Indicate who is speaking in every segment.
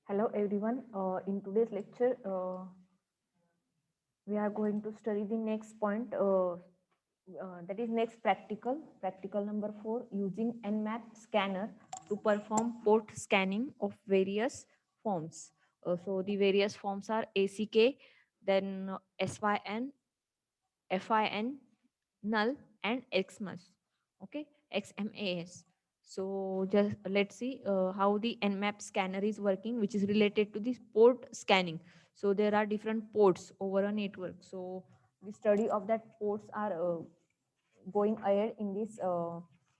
Speaker 1: Hello everyone. In today's lecture, we are going to study the next point, that is next practical number 4, using Nmap scanner to perform port scanning of various forms. So the various forms are ACK, then SYN, FIN, null, and XMAS. Okay, XMAS. So just let's see how the Nmap scanner is working, which is related to this port scanning. So there are different ports over a network. So the study of that ports are going ahead in this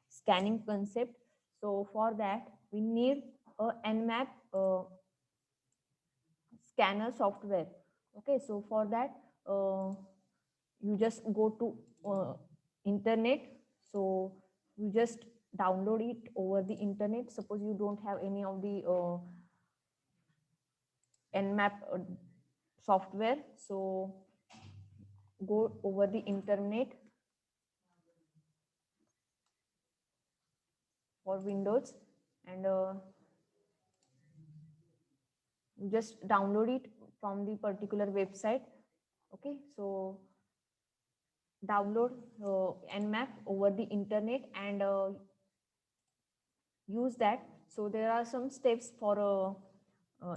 Speaker 1: scanning concept. So for that, we need a Nmap scanner software. Okay, so for that, you just go to internet. So you just download it over the internet. Suppose you don't have any of the Nmap software, so go over the internet for Windows, and you just download it from the particular website. Okay, so download Nmap over the internet and use that. So there are some steps for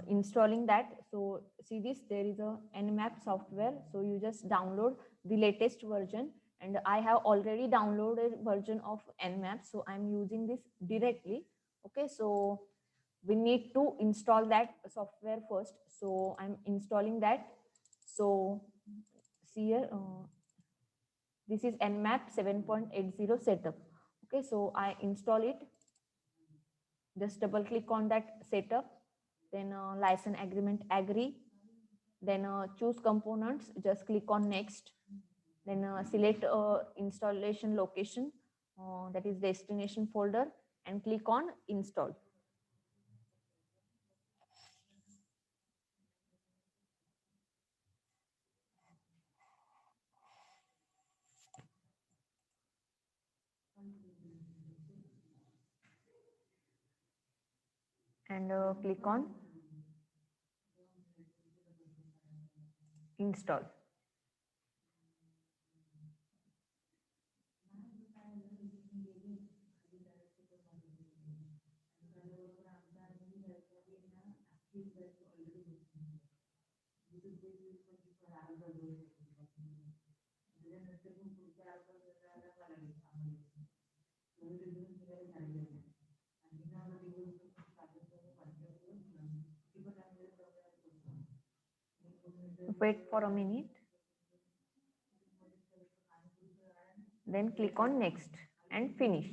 Speaker 1: installing that. So see this, there is a Nmap software. So you just download the latest version, and I have already downloaded version of Nmap, so I'm using this directly. Okay, so we need to install that software first. So I'm installing that. So see here, this is Nmap 7.80 setup. Okay, so I install it. Just double click on that setup, then license agreement agree, then choose components, just click on next, then select installation location, that is destination folder, and click on install. And click on install. Wait for a minute, then click on next and finish.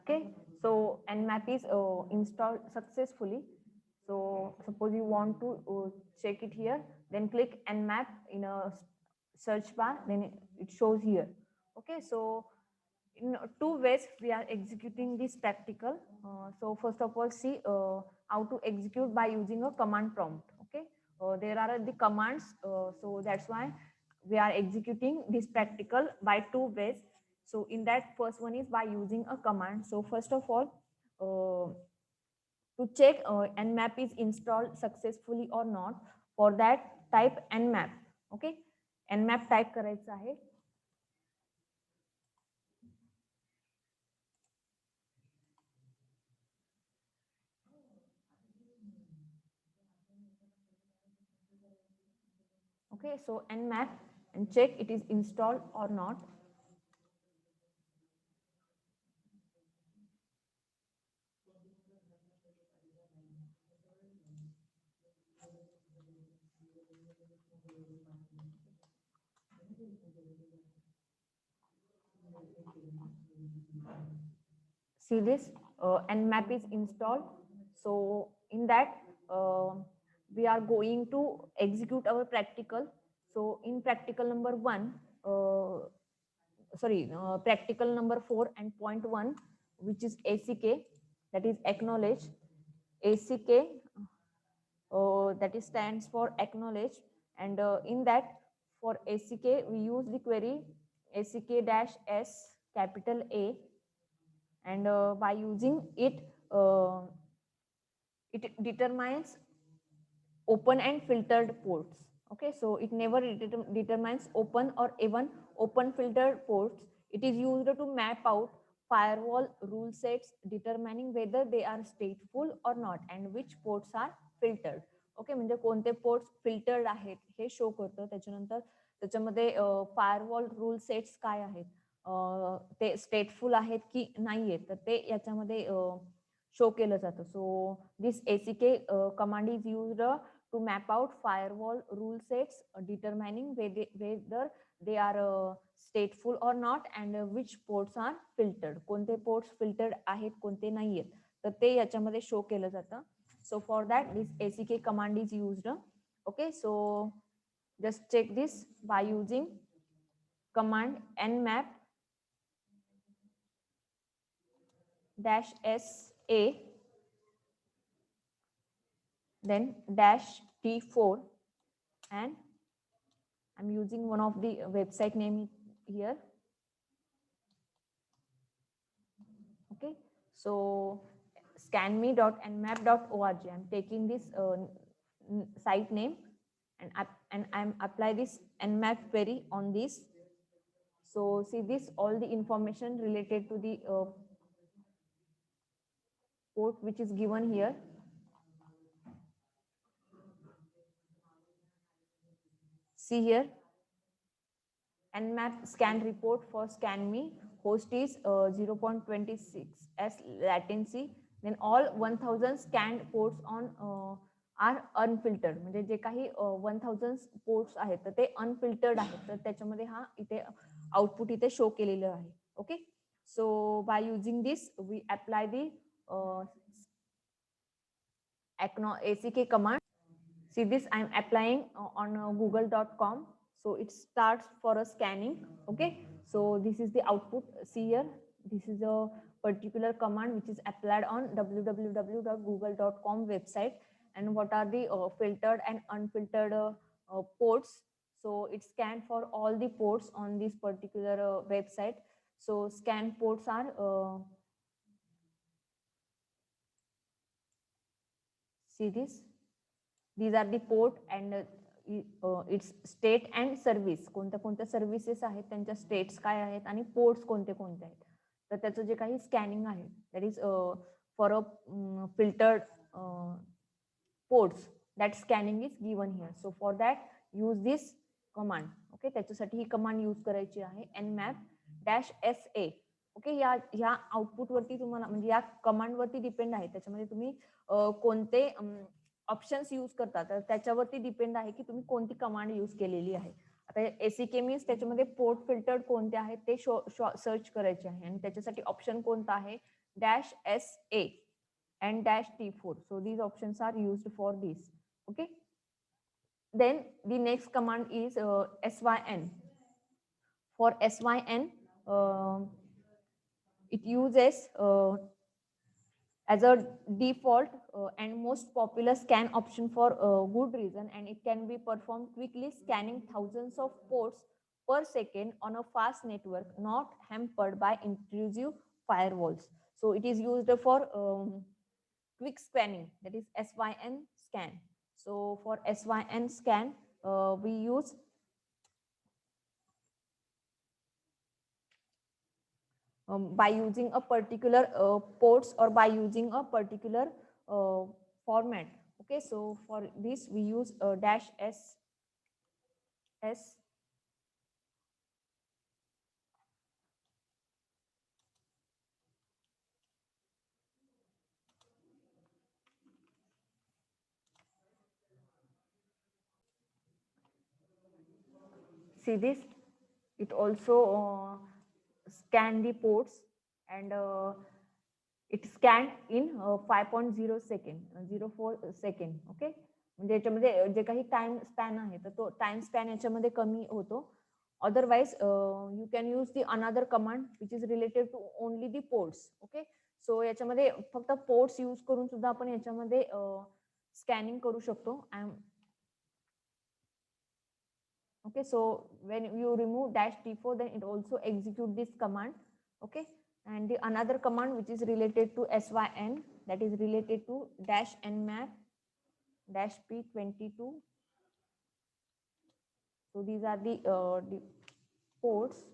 Speaker 1: Okay, so Nmap is installed successfully. So suppose you want to check it here, then click Nmap in a search bar, then it shows here. Okay, so in two ways we are executing this practical. So first of all, see how to execute by using a command prompt. Okay, there are the commands, so that's why we are executing this practical by two ways. So in that, first one is by using a command. So first of all, to check Nmap is installed successfully or not, for that type Nmap. Okay, Nmap type करायचं आहे. Okay, so Nmap, and check it is installed or not. See this, Nmap is installed. So in that, we are going to execute our practical. So in practical number 1, practical number 4 and point 1, which is ACK, that is acknowledge. ACK, that is stands for acknowledge, and in that, for ACK we use the query ACK-S capital A, and by using it, it determines open and filtered ports. Okay, so it never determines open or even open filtered ports. It is used to map out firewall rule sets, determining whether they are stateful or not and which ports are filtered. Okay, म्हणजे कोणते ports filtered आहेत हे show करतं. त्याच्यानंतर त्याच्यामध्ये firewall rule sets काय आहेत, ते स्टेटफुल आहेत की नाहीये, तर ते याच्यामध्ये शो केलं जातं. So this ACK command is used to map out firewall rule sets, determining whether they are stateful or not and which ports are filtered. कोणते ports filtered आहेत, कोणते नाहीयेत, तर ते याच्यामध्ये शो केलं जातं. So for that, this ACK command is used. Okay, so just check this by using command nmap -sa, then -t4, and I'm using one of the website name here. Okay, so scanme.nmap.org. I'm taking this site name and I'm apply this nmap query on this. So see this, all the information related to the port which is given here. See here, nmap scan report for scanme, host is 0.26 as latency, then all 1000 scanned ports on are unfiltered. म्हणजे जे काही 1000 ports आहेत तर ते unfiltered आहेत, तर त्याच्यामध्ये हा इथे आउटपुट इथे शो केलेलं आहे. Okay, so by using this we apply the ACK command. See this, I am applying on google.com. So it starts for a scanning. Okay, so this is the output. See here, this is a particular command which is applied on www.google.com website. And what are the filtered and unfiltered ports? So it scanned for all the ports on this particular website. So scan ports are see this, these are the port and its state and service. कोणत्या कोणत्या services आहेत, त्यांच्या states काय आहेत आणि ports कोणते कोणते आहेत. तर त्याचं जे काही स्कॅनिंग आहे, that is for a filtered ports, that scanning is given here. So for that use this command. Okay, त्याच्यासाठी ही कमांड यूज करायची आहे nmap-sa. ओके, या आउटपुट वरती तुम्हाला म्हणजे या कमांड वरती डिपेंड आहे, त्याच्यामध्ये तुम्ही कोणते ऑप्शन्स यूज करता, तर त्याच्यावरती डिपेंड आहे की तुम्ही कोणती कमांड यूज केलेली आहे. आता ACK मीन्स त्याच्यामध्ये पोर्ट फिल्टर्ड कोणते आहेत ते सर्च करायचे आहे, आणि त्याच्यासाठी ऑप्शन कोणता आहे -sa and -t4. So these options are used for this. Okay, then the next command is syn. For syn, it uses as a default and most popular scan option for good reason, and it can be performed quickly, scanning thousands of ports per second on a fast network, not hampered by intrusive firewalls. So it is used for quick scanning, that is syn scan. So for syn scan, we use by using a particular ports or by using a particular format. Okay, so for this we use -s. See this, it also scan the ports, and it scanned in 5.0 second, 04 second. Okay, म्हणजे याच्यामध्ये जे काही time span आहे तर तो time span याच्यामध्ये कमी होतो. Otherwise you can use the another command which is related to only the ports. Okay, so याच्यामध्ये फक्त पोर्ट्स यूज करून सुद्धा आपण याच्यामध्ये स्कॅनिंग करू शकतो. Okay, so when you remove -t4, then it also execute this command. Okay, and the another command which is related to syn, that is related to -nmap -p22. So these are the ports.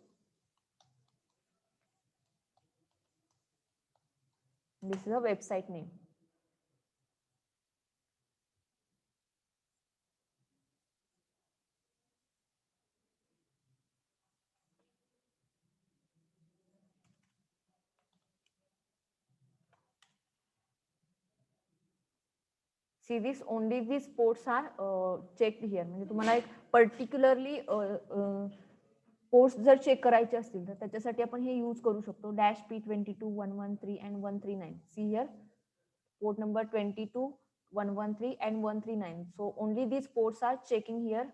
Speaker 1: This is a website name. See this, only these ports are checked here. म्हणजे तुम्हाला एक particularly ports जर check करायचे असतील तर त्याच्यासाठी आपण हे use करू शकतो. -p22, 113 and 139. See here, port number 22, 113 and 139. So only these ports are checking here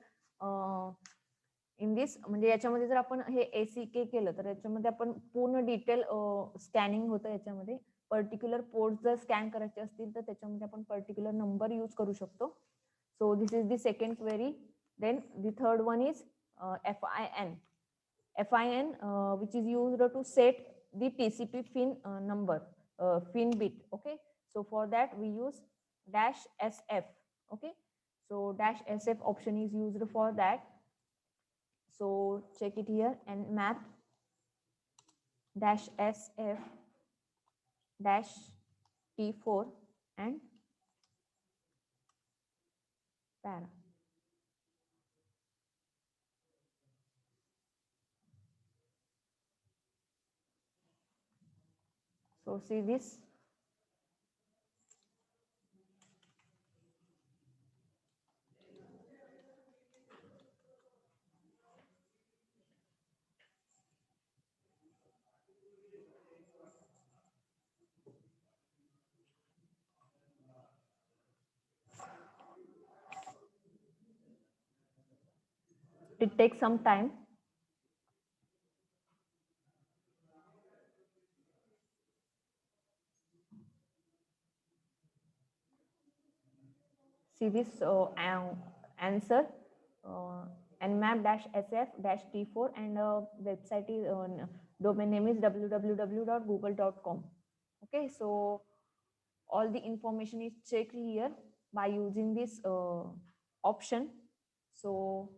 Speaker 1: in this. म्हणजे याच्यामध्ये जर आपण हे ACK केलं तर याच्यामध्ये आपण पूर्ण डिटेल स्कॅनिंग होतं. याच्यामध्ये पर्टिक्युलर पोर्ट जर स्कॅन करायचे असतील तर त्याच्यामध्ये आपण पर्टिक्युलर नंबर यूज करू शकतो. So this is the second query. Then the third one is FIN, which is used to set the TCP fin number, fin bit. Okay, so for that we use -SF. Okay, so -SF option is used for that. So check it here, and map -SF -T4 and para. So see this. It takes some time. See this answer, nmap-sf-t4, and website is domain name is www.google.com. Okay, so all the information is checked here by using this option. So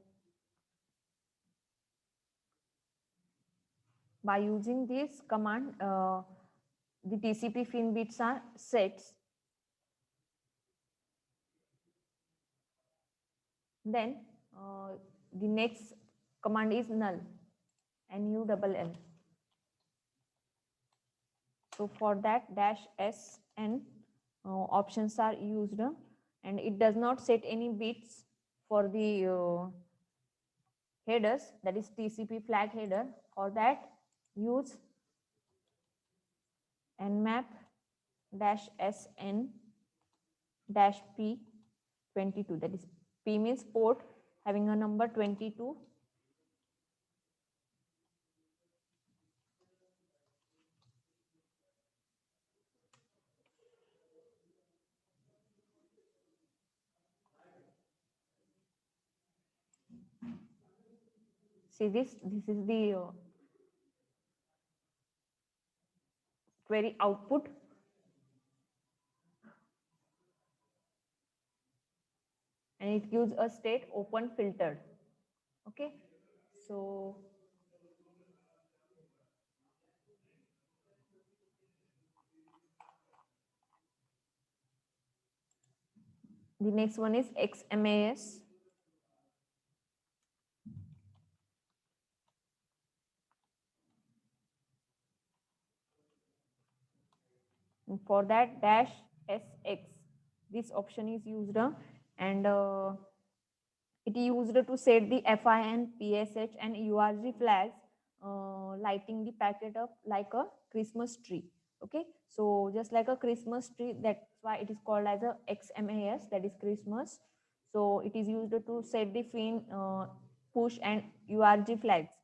Speaker 1: by using this command, the TCP fin bits are set. Then the next command is null, null. So for that -sn options are used, and it does not set any bits for the headers, that is TCP flag header. For that use nmap-sn-p22, that is P means port having a number 22. See this is the query output. And it gives a state open filtered. Okay, so the next one is XMAS. And for that -SX, this option is used, and It is used to set the FIN, PSH, and URG flags, lighting the packet up like a Christmas tree. Okay, so just like a Christmas tree, that's why it is called as a XMAS, that is Christmas. So it is used to set the FIN, push, and URG flags.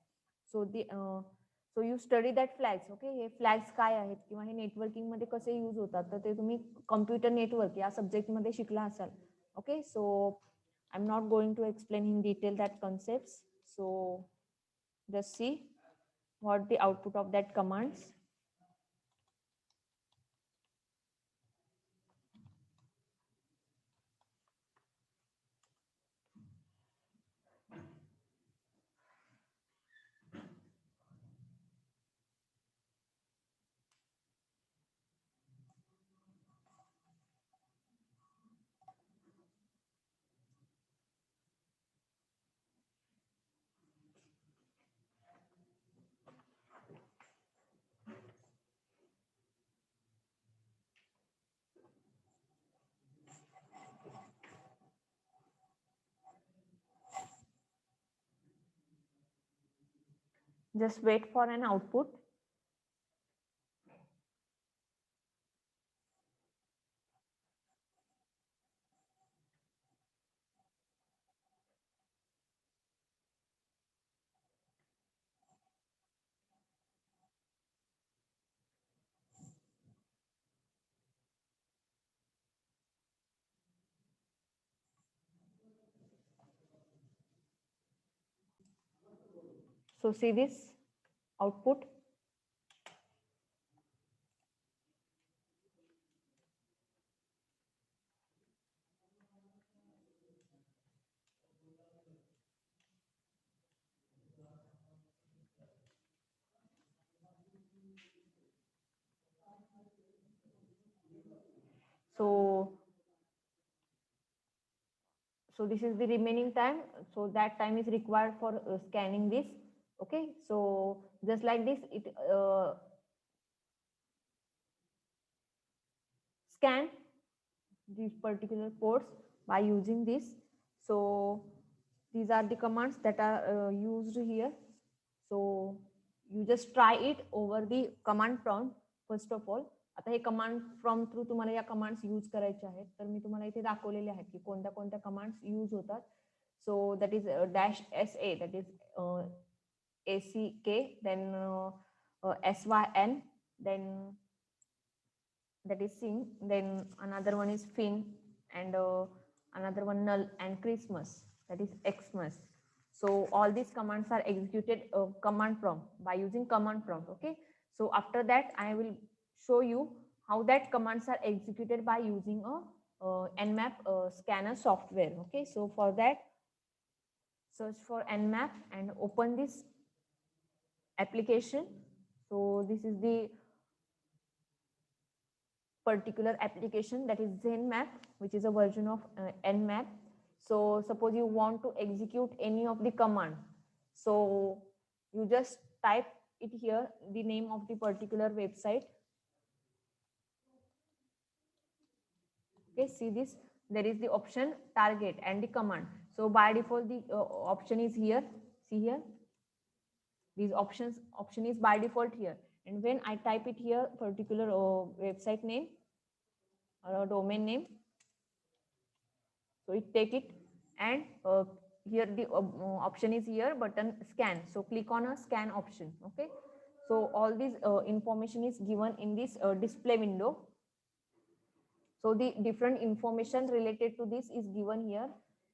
Speaker 1: So the so you study that flags. Okay, हे फ्लॅग्स काय आहेत किंवा हे नेटवर्किंगमध्ये कसे use होतात तर ते तुम्ही कम्प्युटर नेटवर्क या सब्जेक्टमध्ये शिकला असाल. Okay, so I am not going to explain in detail that concept. So just see what the output of that commands. Just wait for an output. So see this output. So this is the remaining time. So that time is required for scanning this. Okay, so just like this, it scan these particular ports by using this. So these are the commands that are used here. So you just try it over the command prompt first of all. आता हे command prompt through तुम्हाला या commands use करायचे आहेत तर मी तुम्हाला इथे दाखवलेले आहेत की कोणत्या कोणत्या कमांड्स यूज होतात. So that is -SA, that is ACK, then SYN, then that is sing, then another one is fin, and another one null, and Christmas, that is Xmas. So all these commands are executed command prompt by using command prompt. Okay, so after that I will show you how that commands are executed by using a Nmap scanner software. Okay, so for that search for Nmap and open this application. So this is the particular application, that is Zenmap, which is a version of Nmap. So suppose you want to execute any of the command, so you just type it here, the name of the particular website. Okay, see this, there is the option target and the command. So by default the option is here. See here, these option is by default here, and when I type it here, particular website name or a domain name, so it take it, and here the option is here, button scan, so click on a scan option. Okay, so all this information is given in this display window. So the different information related to this is given here.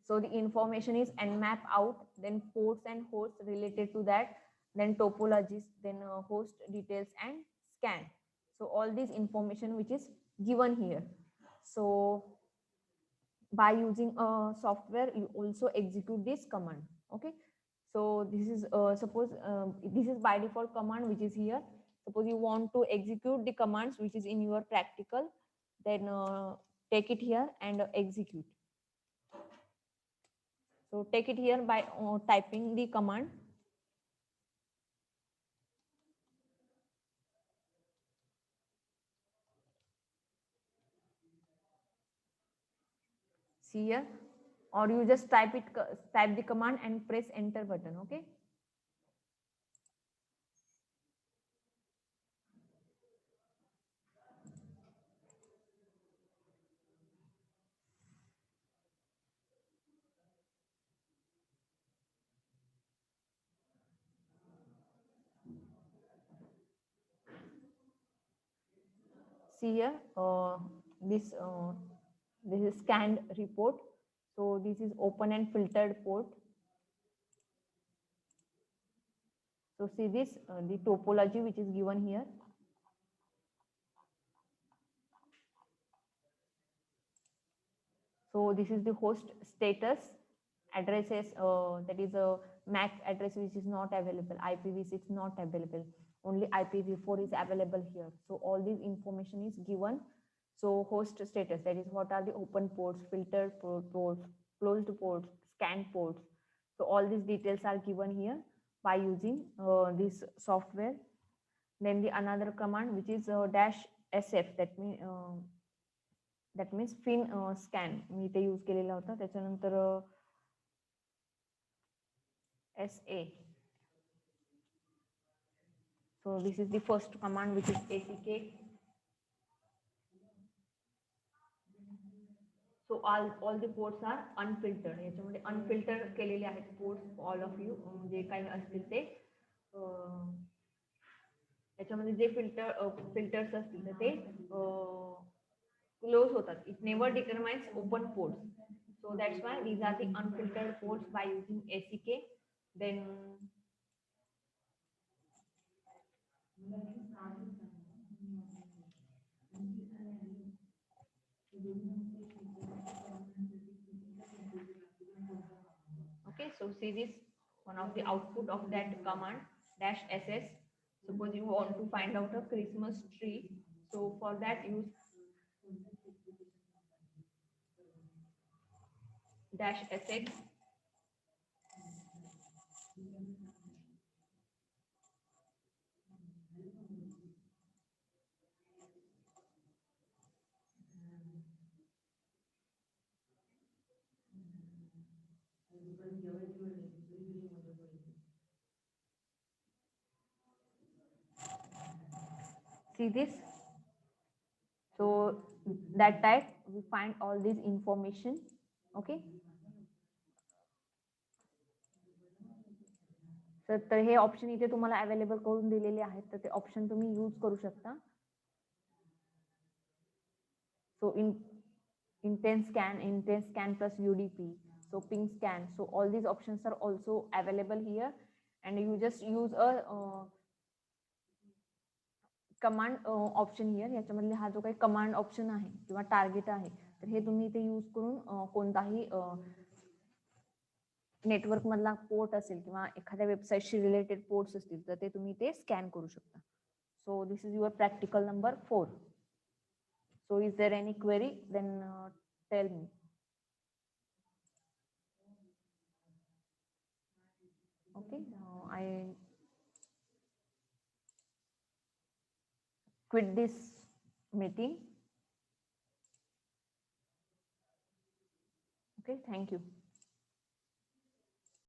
Speaker 1: So the information is Nmap out, then ports and hosts related to that, then topologies, then host details and scan. So all this information which is given here. So by using a software, you also execute this command. Okay, so this is suppose this is by default command which is here. Suppose you want to execute the commands which is in your practical, then take it here and execute. So take it here by typing the command. See here, or you just type the command and press enter button. Okay. See here, this is scanned report. So this is open and filtered port. So see this, the topology which is given here. So this is the host status addresses, that is a MAC address which is not available, IPv6 not available, only IPv4 is available here. So all this information is given. So host status, that is what are the open ports, filtered ports, closed ports, scanned ports. So all these details are given here by using this software. Then the another command which is -sf, that means fin scan मी इथे use केलेला होता. त्याच्यानंतर SA. So this is the first command which is ACK. So all the ports are unfiltered. याच्यामध्ये unfiltered केलेले आहेत ports all of you, जे काही असतील ते याच्यामध्ये जे फिल्टर्स असतील तर ते क्लोज होतात. It never determines open ports. So that's why these are the unfiltered ports by using ACK. Then okay, so see this, one of the output of that command -ss. Suppose you want to find out a Christmas tree, so for that use -sx. See this, so that type we find all this information. Okay, तर हे option इथे तुम्हाला available करून दिलेले आहेत, तर ते option तुम्ही use करू शकता. So intense scan plus UDP, so ping scan, so all these options are also available here, and you just use a command option here. याच्यामधले हा जो काही कमांड ऑप्शन आहे किंवा टार्गेट आहे, तर हे तुम्ही इथे यूज करून कोणताही नेटवर्क मधला पोर्ट असेल किंवा एखाद्या वेबसाईटशी रिलेटेड पोर्ट्स असतील तर ते तुम्ही ते स्कॅन करू शकता. सो this is your practical number 4. So is there any query? Then tell me. Okay, I quit this meeting. Okay, thank you.